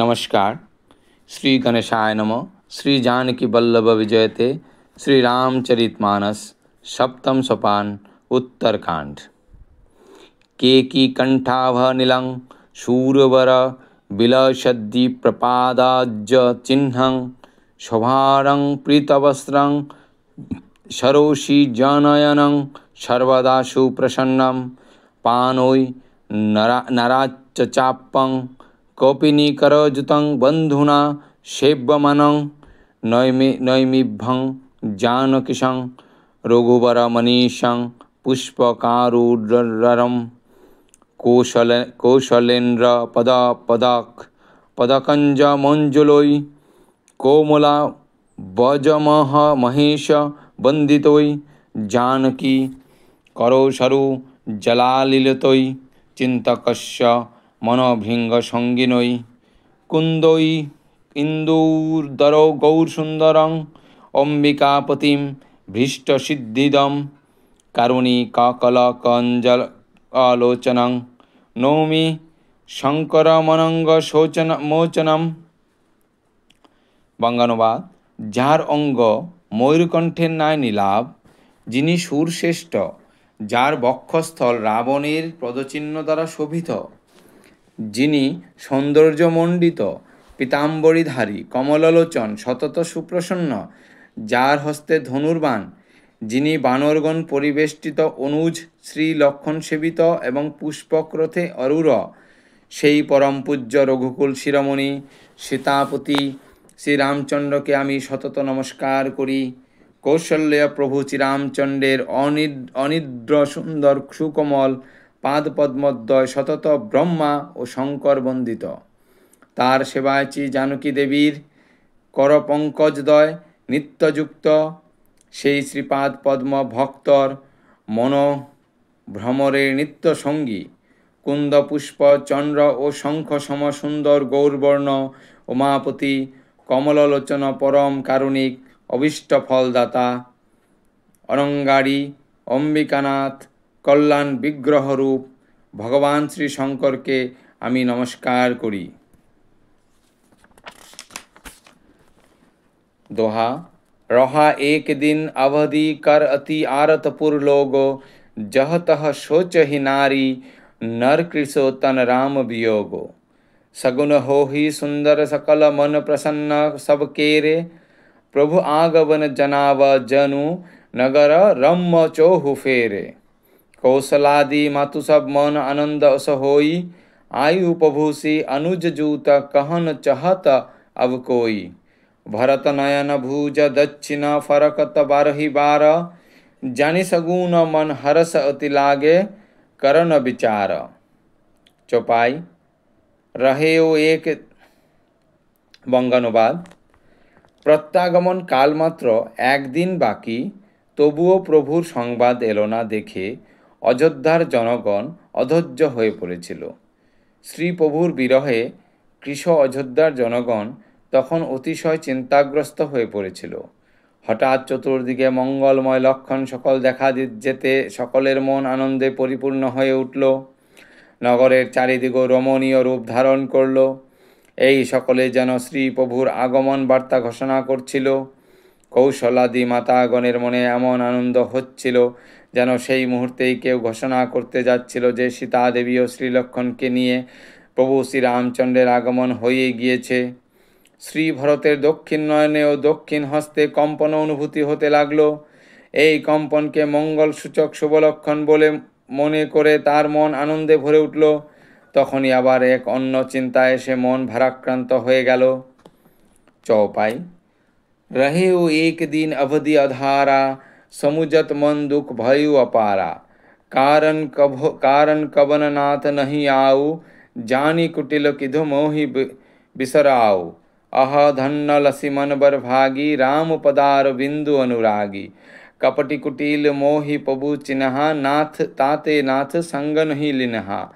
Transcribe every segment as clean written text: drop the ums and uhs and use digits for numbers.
नमस्कार। श्री गणेशाय नमः। श्री जानकी वल्लभ विजयते। श्री रामचरितमानस सप्तम सोपान उत्तरकांड। केकी कंठाभ नीलं शूरवर विलसद्दि प्रपादाज चिह्नं शोभारं प्रीतवस्त्रं सरोषि जनयनं सर्वदा सुप्रसन्नं पानोय नराच्चापं कौपिनीकरजुतं बन्धुना सेव्यमानं नैमिभं जानकीशं रघुवरमनीशं पुष्पकारुररं कौशलेन्द्र पदकञ्जमञ्जुलोय कोमला वजमह महेश वन्दितोय जानकी करौसरु जलालिलतोय चिन्तकस्य मनोभृङ्गसङ्गिनोय कुन्दोय इन्दूरदरौ गौरसुन्दरं अम्बिकापतिं भीष्टसिद्धिदं कारुणिकाकलकञ्जलोचनं नौमि शङ्करमनङ्गशोचनमोचनं। বঙ্গানুবাদ। যার অঙ্গ ময়ূরকণ্ঠের ন্যায় নীলাভ, যিনি সুরশ্রেষ্ঠ, যার বক্ষস্থল রাবণের পদচিহ্ন দ্বারা শোভিত, যিনি সৌন্দর্যমণ্ডিত পীতাম্বরীধারী কমললোচন সতত সুপ্রসন্ন, যার হস্তে ধনুর্বাণ, যিনি বানরগণ পরিবেষ্টিত অনুজ শ্রী লক্ষণ সেবিত এবং পুষ্পক্রথে অরুর, সেই পরম পূজ্য রঘুকুল শিরোমণি সীতাপতি শ্রীরামচন্দ্রকে আমি সতত নমস্কার করি। কৌশল্য প্রভু শ্রীরামচন্দ্রের অনিদ্র সুন্দর সুকোমল পাদপদ্মদ্বয় সতত ব্রহ্মা ও শঙ্কর বন্দিত। তার সেবায় জানকী দেবীর করপঙ্কজদ্বয় নিত্যযুক্ত সেই শ্রীপাদ পদ্ম ভক্তর মনোভ্রমরের নিত্য সঙ্গী। কুন্দপুষ্প চন্দ্র ও শঙ্খ সম সুন্দর গৌরবর্ণ উমাপতি কমললোচন পরম কারুণিক অভীষ্ট ফলদাতা অরঙ্গারী অম্বিকানাথ কল্যাণ বিগ্রহরূপ ভগবান শ্রী শঙ্করকে আমি নমস্কার করি। दोहा। रहा एक दिन अवधि कर अति आरतपुर लोगो, जह तह सोच ही नारी नर कृशो तन राम वियोगो। सगुन हो ही सुंदर सकल मन प्रसन्न सब केरे, प्रभु आगवन जनाव जनु नगर रम्म चोहु फेरे। कौशलादि मातु सब मन आनंद अस होई, आयु उपभूषि अनुज जूत कहन चहत अब कोई। भरत नयन भूज दक्षिण फरकत बारही बार, जानि सगुन मन हरस अति लागे करन विचार। चौपाई। रहे ও এক। বঙ্গানুবাদ। প্রত্যাগমন কালমাত্র একদিন বাকি, তবুও প্রভুর সংবাদ এলো না দেখে অযোধ্যার জনগণ অধৈর্য হয়ে পড়েছিল। শ্রীপ্রভুর বিরহে কৃশ অযোধ্যার জনগণ তখন অতিশয় চিন্তাগ্রস্ত হয়ে পড়েছিল। হঠাৎ চতুর্দিকে মঙ্গলময় লক্ষণ সকল দেখা যেতে সকলের মন আনন্দে পরিপূর্ণ হয়ে উঠল। নগরের চারিদিক রমণীয় রূপ ধারণ করল। এই সকলে যেন শ্রীপ্রভুর আগমন বার্তা ঘোষণা করছিল। কৌশলাদি মাতাগণের মনে এমন আনন্দ হচ্ছিল যেন সেই মুহূর্তেই কেউ ঘোষণা করতে যাচ্ছিল যে সীতা দেবী ও শ্রীলক্ষণকে নিয়ে প্রভু শ্রীরামচন্দ্রের আগমন হয়ে গিয়েছে। শ্রী ভরতের দক্ষিণ নয়নে ও দক্ষিণ হস্তে কম্পন অনুভূতি হতে লাগলো। এই কম্পনকে মঙ্গল সূচক শুভলক্ষণ বলে মনে করে তার মন আনন্দে ভরে উঠল। তখনই আবার এক অন্য চিন্তা এসে মন ভারাক্রান্ত হয়ে গেল। চৌপাই। रहे ও एक दिन अवधि अधारा, समुजत मन दुख भयु अपारा। कारण कवन नाथ नहीं आऊ, जानी कुटिल किधु मोहि बिसराऊ। अह धन्न लसी मन बर भागी, राम पदार बिंदु अनुरागी। कपटि कुटिल मोहि प्रभु चिन्हा, नाथ ताते नाथ संग नहीं लिन्हा।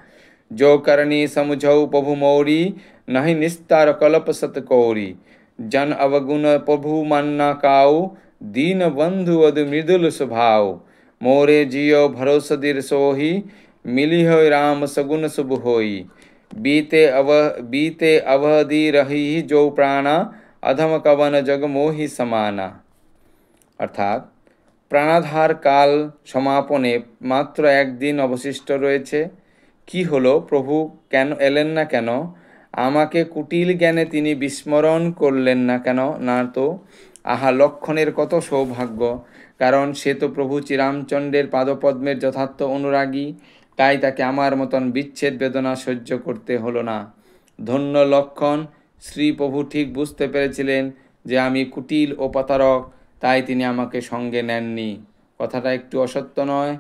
जो करनी समुझऊ प्रभु मोरी, नहीं निस्तार कल्प सत कोरी। जन अवगुण प्रभु मन्ना काऊ, दीन बंधु अदु मृदुल स्वभाव। मोरे जियो भरोस दिर सोही, मिली हो राम सगुन शुभ होई। बीते अवधि रही जो प्राणा अधम कवन जग मोहि समाना। অর্থাৎ প্রাণাধার কাল সমাপনে মাত্র একদিন অবশিষ্ট রয়েছে। কি হলো, প্রভু কেন এলেন না কেন? আমাকে কুটিল জ্ঞানে তিনি বিস্মরণ করলেন না কেন? না তো। আহা, লক্ষণের কত সৌভাগ্য! কারণ সে তো প্রভু শ্রীরামচন্দ্রের পাদপদ্মের যথার্থ অনুরাগী, তাই তাকে আমার মতন বিচ্ছেদ বেদনা সহ্য করতে হলো না। ধন্য লক্ষণ! শ্রী প্রভু ঠিক বুঝতে পেরেছিলেন যে আমি কুটিল ও প্রতারক, তাই তিনি আমাকে সঙ্গে নেননি। কথাটা একটু অসত্য নয়,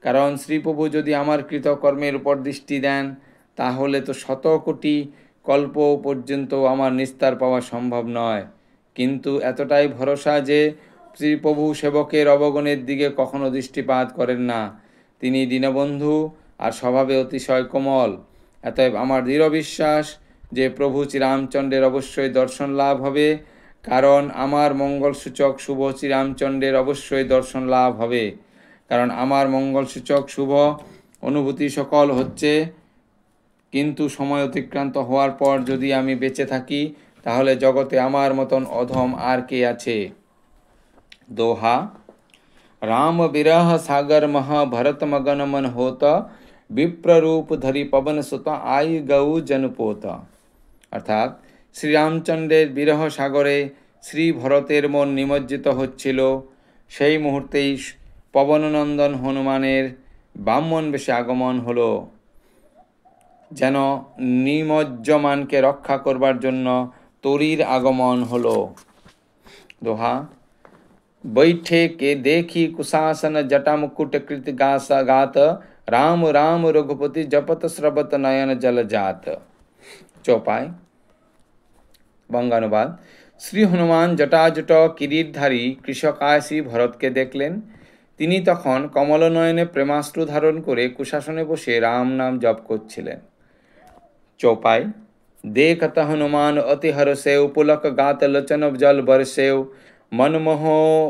কারণ শ্রীপ্রভু যদি আমার কৃতকর্মের উপর দৃষ্টি দেন, তাহলে তো শত কোটি কল্প পর্যন্ত আমার নিস্তার পাওয়া সম্ভব নয়। কিন্তু এতটাই ভরসা যে শ্রীপ্রভু সেবকের অবগুণের দিকে কখনো দৃষ্টিপাত করেন না। তিনি দীনবন্ধু আর স্বভাবে অতিশয় কোমল। অতএব আমার দৃঢ় বিশ্বাস যে প্রভু শ্রীরামচন্দ্রের অবশ্যই দর্শন লাভ হবে, কারণ আমার মঙ্গলসূচক শুভ শ্রীরামচন্দ্রের অবশ্যই দর্শন লাভ হবে। কারণ আমার মঙ্গলসূচক শুভ অনুভূতি সকল হচ্ছে, কিন্তু সময় অতিক্রান্ত হওয়ার পর যদি আমি বেঁচে থাকি, তাহলে জগতে আমার মতন অধম আর কে আছে। दोहा। राम विरह सागर महा भरत मगन मन होता, विप्र रूप धरी पवन सुता आई गऊ जनपोता। অর্থাৎ শ্রীরামচন্দ্রের বিরহ সাগরে শ্রী ভরতের মন নিমজ্জিত হচ্ছিল। সেই মুহূর্তেই পবননন্দন হনুমানের ব্রাহ্মণ বেশে আগমন হলো, যেন নিমজ্জমানকে রক্ষা করবার জন্য তরীর আগমন হলো। দোহা। बैठे के देखी कुशासन जटा मुकुट कृत गात, राम राम रघुपति जपत श्रवत नयन जल जात। चौपाई বঙ্গানুবাদ। শ্রী হনুমান জটাজট কিরীটধারী কৃষকাশী ভরতকে দেখলেন। তিনি তখন কমলনয়নে প্রেমাশ্রু ধারণ করে কুশাসনে বসে রাম নাম জপ করছিলেন। চৌপাই। देखत हनुमान अति हर्षेव, पुलक गात लचन जल बरसेव, मनमोह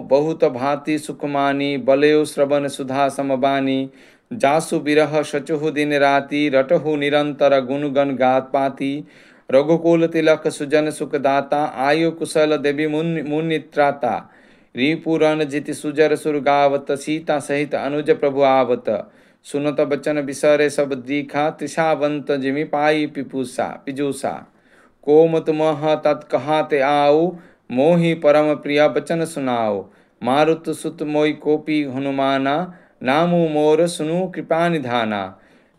बहुत भांति सुखमानी, बलेव श्रवण सुधा समबानी, जासु विरह सचुहु दिन राति, रटहु निरंतर गुणगण गात पाती, रघुकुल तिलक सुजन सुखदाता, आयु कुशल देवी मुनित्राता, रिपुरन जिति सुजर सुर गावत, सीता सहित अनुज प्रभु आवत, सुनत बचन बिसरे सब दीखा, त्रिषावंत जिमि पाई पिजूसा, कोमत मह तत्कहाते आओ, मोहि परम प्रिय बचन सुनाओ, मारुत सुत मोई कोपी हनुमाना, नामु मोर सुनु कृपा निधाना,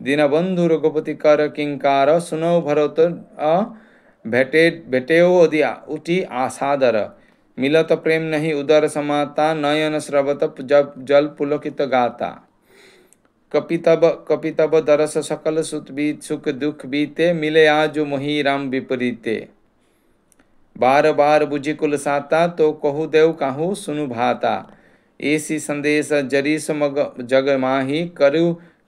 दीनबंधु रघुपति कर किंकार, सुनो भरत भेटेओ उठी आसादर, मिलत प्रेम नहीं उदर समाता, नयन स्रवत जब जल पुलकित गाता, कपितब दरस सकल सुख दुख बीते, मिले आज मोहि राम विपरीते, बार बार बुझि कुल साता, तो कहु देव काहू सुनु भाता, ऐसी संदेश जरीस मग जग माही,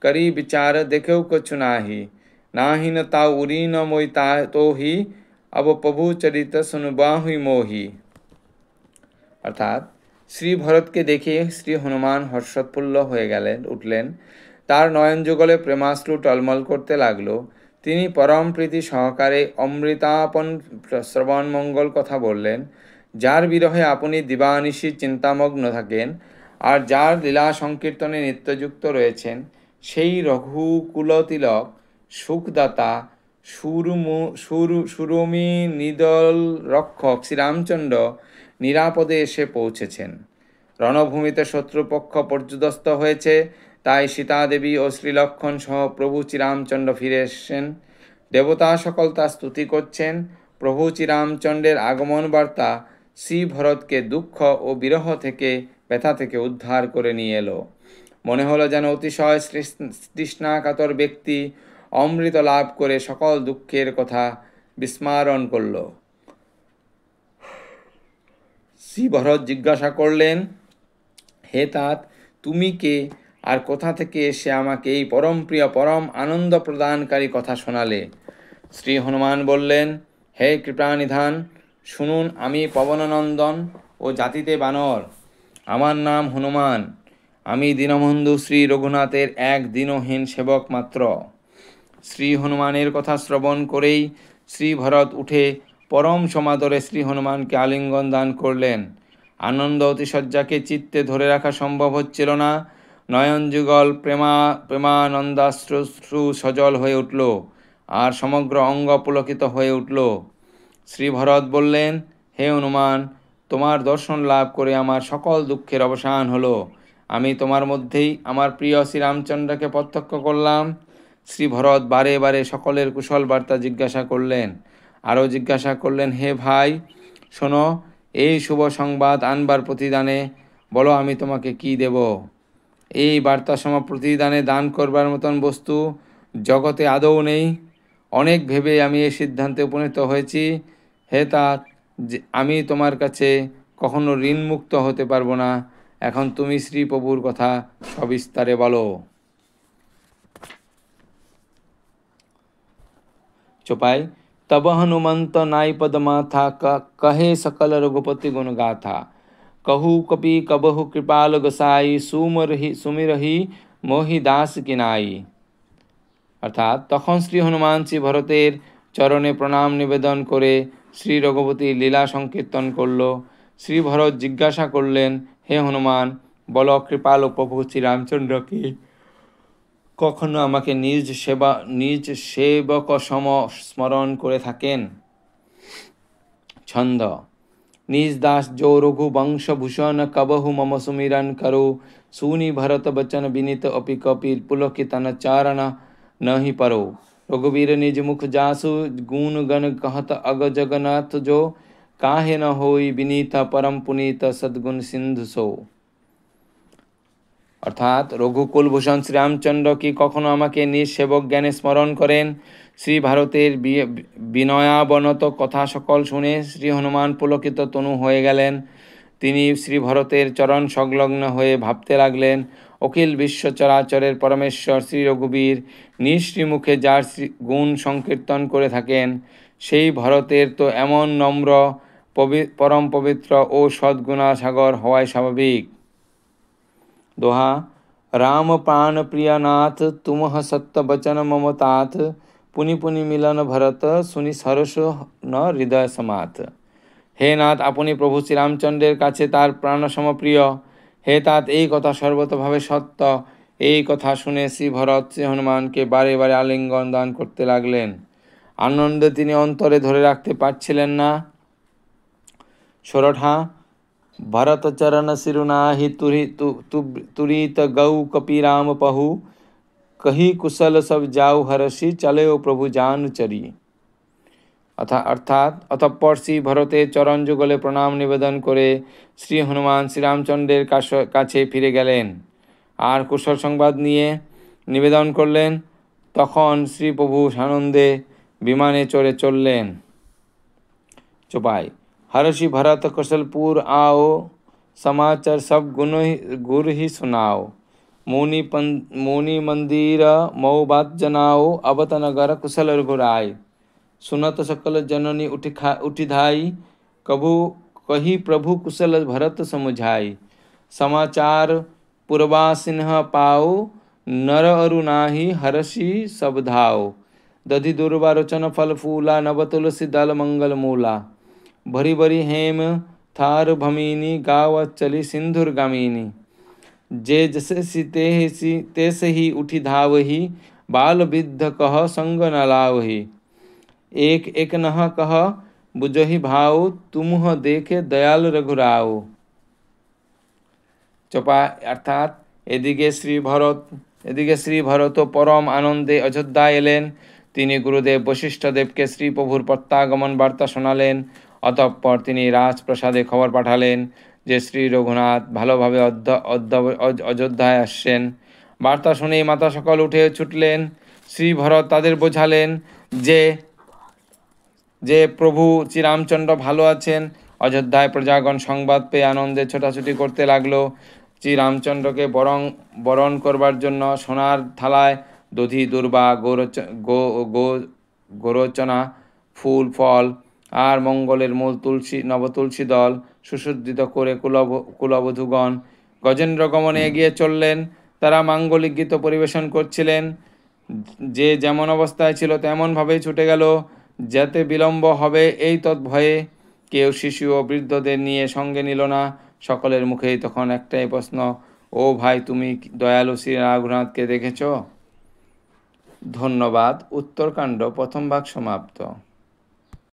करी विचार देखो कछु नाही, नाहि न ताऊ उरी न मोई तो ही, अब प्रभु चरित सुनु बाहुई मोही। অর্থাৎ শ্রী ভরতকে দেখে শ্রী হনুমান হর্ষোৎফুল্ল হয়ে উঠলেন। তার নয়ন যুগলে প্রেমাশ্রু টলমল করতে লাগলো। তিনি পরম প্রীতি সহকারে অমৃতাপন শ্রবণ মঙ্গল কথা বললেন। যার বিরহে আপনি দিবানিশি চিন্তামগ্ন থাকেন আর যার লীলা সংকীর্তনে নিত্যযুক্ত রয়েছেন, সেই রঘুকুলতিলক সুখদাতা সুরমি নিদল রক্ষক শ্রীরামচন্দ্র নিরাপদে এসে পৌঁছেছেন। রণভূমিতে শত্রুপক্ষ পর্যুদস্ত হয়েছে, তাই সীতাদেবী ও শ্রীলক্ষণ সহ প্রভু শ্রীরামচন্দ্র ফিরে এসেছেন। দেবতা সকল তা স্তুতি করছেন। প্রভু শ্রীরামচন্দ্রের আগমন বার্তা শ্রী ভরতকে দুঃখ ও বিরহ থেকে ব্যথা থেকে উদ্ধার করে নিয়ে এলো। মনে হলো যেন অতিশয় তৃষ্ণাকাতর ব্যক্তি অমৃত লাভ করে সকল দুঃখের কথা বিস্মরণ করল। শ্রী ভরত জিজ্ঞাসা করলেন, হে তাত, তুমি কে আর কোথা থেকে এসে আমাকে এই পরম প্রিয় পরম আনন্দ প্রদানকারী কথা শোনালে? শ্রী হনুমান বললেন, হে কৃপানিধান, শুনুন, আমি পবননন্দন ও জাতিতে বানর। আমার নাম হনুমান। আমি দীনবন্ধু শ্রী রঘুনাথের এক দীনহীন সেবক মাত্র। শ্রী হনুমানের কথা শ্রবণ করেই শ্রী ভরত উঠে পরম সমাদরে শ্রী হনুমানকে আলিঙ্গন দান করলেন। আনন্দ অতিশয্যাকে চিত্তে ধরে রাখা সম্ভব হচ্ছিল না। নয়ন যুগল প্রেমানন্দাশ্রু সজল হয়ে উঠল, আর সমগ্র অঙ্গ পুলকিত হয়ে উঠল। শ্রী ভরত বললেন, হে হনুমান, তোমার দর্শন লাভ করে আমার সকল দুঃখের অবসান হলো। আমি তোমার মধ্যেই আমার প্রিয় শ্রীরামচন্দ্রকে প্রত্যক্ষ করলাম। শ্রী ভরত বারে বারে সকলের কুশল বার্তা জিজ্ঞাসা করলেন। আরও জিজ্ঞাসা করলেন, হে ভাই, শোনো, এই শুভ সংবাদ আনবার প্রতিদানে বলো আমি তোমাকে কি দেব। এই বার্তা সম প্রতিদানে দান করবার মতন বস্তু জগতে আদৌ নেই। অনেক ভেবে আমি এই সিদ্ধান্তে উপনীত হয়েছি। হে तात, আমি তোমার কাছে কখনো ঋণমুক্ত হতে পারবো না। এখন তুমি শ্রী প্রভুর কথা সবিস্তারে বলো। चौपाई। तब हनुमंत नाई पद माथा कहे सकल रघुपति गुण गाथा। कहू कपि कबहु कृपाल गोसाई सुमिरहि मोहि दास किनाई। অর্থাৎ তখন শ্রী হনুমান শ্রী ভরতের চরণে প্রণাম নিবেদন করে শ্রী রঘুপতি লীলা সংকীর্তন করল। শ্রী ভরত জিজ্ঞাসা করলেন, হে হনুমান, বল কৃপাল প্রভু শ্রীরামচন্দ্রকে কখনো আমাকে নিজ সেবক সম স্মরণ করে থাকেন। ছন্দ। নিজ দাস जो रघुवंशभूषण कबहु मम सुमिरन करो। सुनि भरत बचन विनित अपि कपिल पुलकितन चारण नहीं परो। रघुवीर निज मुख जासु गुण गण कहत अग जगन्नाथ जो। काहे न होई विनीत परम पुनीत सद्गुण सिंधु सो। অর্থাৎ রঘুকুলভূষণ শ্রীরামচন্দ্র কি কখনো আমাকে নিজ সেবক জ্ঞানে স্মরণ করেন। শ্রী ভারতের বিনয়াবনত কথা সকল শুনে শ্রী হনুমান পুলকিত তনু হয়ে গেলেন। তিনি শ্রী ভরতের চরণ সংলগ্ন হয়ে ভাবতে লাগলেন, অখিল বিশ্ব চরাচরের পরমেশ্বর শ্রী রঘুবীর নিজ শ্রীমুখে যার গুণ সংকীর্তন করে থাকেন, সেই ভরতের তো এমন নম্র পরম পবিত্র ও সদ্গুণাসাগর হওয়াই স্বাভাবিক। दोहा। राम प्राण प्रियनाथ तुमह सत्य बचन मम तात। पुनि पुनि मिलन भरत सुनि सरस न हृदय समात। হে নাথ, আপনি প্রভু শ্রীরামচন্দ্রের কাছে তার প্রাণসম প্রিয়। হে तात, এই কথা সর্বতভাবে সত্য। এই কথা শুনে শ্রী ভরত শ্রী হনুমানকে বারে বারে আলিঙ্গন দান করতে লাগলেন। আনন্দে তিনি অন্তরে ধরে রাখতে পারছিলেন না। ষোড়ঠা। भरत चरण सिरुनाहि तुरीत गौ कपि राम पहु। कही कुशल सब जाऊ हरषि चले प्रभु जान चरी। অর্থাৎ অতঃপর শ্রী ভরতের চরণ যুগলে প্রণাম নিবেদন করে শ্রী হনুমান শ্রীরামচন্দ্রের কাছে ফিরে গেলেন আর কুশল সংবাদ নিয়ে নিবেদন করলেন। তখন শ্রী প্রভু সানন্দে বিমানে চড়ে চললেন। চোপাই। हर्षि भरत कौशलपुर आओ। समाचार सब गुर ही सुनाओ। मुनि मंदिर मऊ बात जनाओ। अवत नगर कुशल रघुराय। सुनत सकल जननी उठी धाई। कभु कही प्रभु कुशल भरत समुझाई। समाचार पुरवा सिंह पाओ। नर अरु नाही हर्षि सब धाओ। दधि दुर्वा रोचन फल फूला। नव तुलसी दल मंगल मूला। भरी भरी हेम थार भमीनी। गावत चली सिंधुर गामिनी। जे जसे तैसे ही उठी धावही। बाल विद्ध कह संग न लावही। एक एक नह कह बुझहि भाव। तुमह देखे दयाल रघुराव। चपा। अर्थात এদিকে শ্রী ভরত পরম আনন্দে অযোধ্যায় এলেন। তিনি গুরুদেব বশিষ্ঠদেবকে শ্রী প্রভুর প্রত্যাগমন বার্তা শোনালেন। অতঃপর তিনি রাজপ্রাসাদে খবর পাঠালেন যে শ্রী রঘুনাথ ভালোভাবে অযোধ্যায় আসছেন। বার্তা শুনেই মাতা সকল উঠে ছুটলেন। শ্রী ভরত তাদের বোঝালেন যে প্রভু শ্রীরামচন্দ্র ভালো আছেন। অযোধ্যায় প্রজাগণ সংবাদ পেয়ে আনন্দে ছোটাছুটি করতে লাগলো। শ্রীরামচন্দ্রকে বরণ করবার জন্য সোনার থালায় দধি দুর্বা গোরচনা ফুল ফল আর মঙ্গলের মূল নবতুলসী দল সুসজ্জিত করে কুলবধূগণ গজেন্দ্র গমনে এগিয়ে চললেন। তারা মাঙ্গলিক গীত পরিবেশন করছিলেন। যে যেমন অবস্থায় ছিল তেমনভাবেই ছুটে গেল। যেতে বিলম্ব হবে এই তৎভয়ে কেউ শিশু ও বৃদ্ধদের নিয়ে সঙ্গে নিল না। সকলের মুখেই তখন একটাই প্রশ্ন, ও ভাই, তুমি কি দয়ালু শ্রী রঘুনাথকে দেখেছ? ধন্যবাদ। উত্তরকাণ্ড প্রথম ভাগ সমাপ্ত।